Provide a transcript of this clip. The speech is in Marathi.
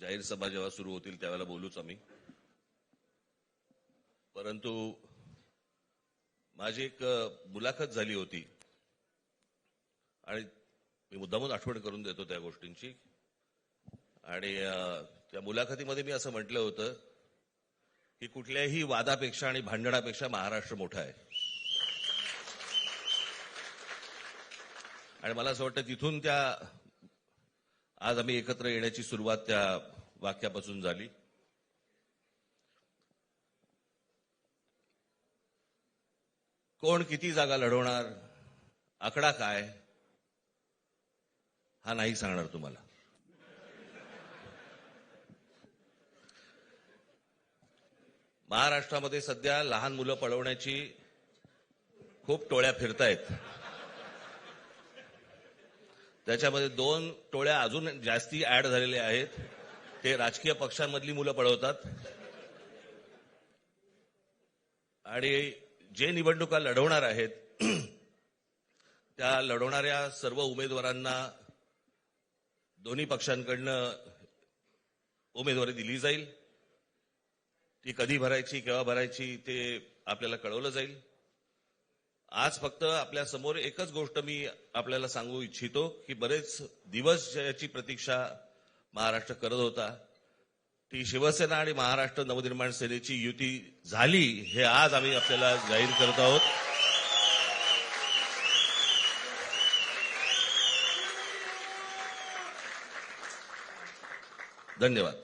जाहीर सभा जेव्हा सुरू होतील त्यावेळेला बोलूच आम्ही. परंतु माझी एक मुलाखत झाली होती आणि मी मुद्दामून आठवण करून देतो त्या गोष्टींची. आणि त्या मुलाखतीमध्ये मी असं म्हटलं होतं की कुठल्याही वादापेक्षा आणि भांडणापेक्षा महाराष्ट्र मोठा आहे. आणि मला असं वाटतं तिथून त्या आज आम्ही एकत्र येण्याची सुरुवात त्या वाक्यापासून झाली. कोण किती जागा लढवणार, आकडा काय, हा नाही सांगणार तुम्हाला. महाराष्ट्रामध्ये सध्या लहान मुलं पळवण्याची खूप टोळ्या फिरतायत. त्याच्यामध्ये 2 टोळ्या अजून जास्ती ऍड झालेल्या आहेत. ते राजकीय पक्षांमधली मुलं पळवतात आणि जे निवडणुका लढवणार आहेत त्या लढवणाऱ्या सर्व उमेदवारांना दोन्ही पक्षांकडनं उमेदवारी दिली जाईल. ती कधी भरायची, केव्हा भरायची ते आपल्याला कळवलं जाईल. आज फक्त आपल्या समोर एकच गोष्ट मी आपल्याला सांगू इच्छितो की बरेच दिवस याची प्रतीक्षा महाराष्ट्र करत होता. ती शिवसेना आणि महाराष्ट्र नवनिर्माण सेनेची युती झाली हे आज आम्ही आपल्याला जाहीर करत आहोत. धन्यवाद.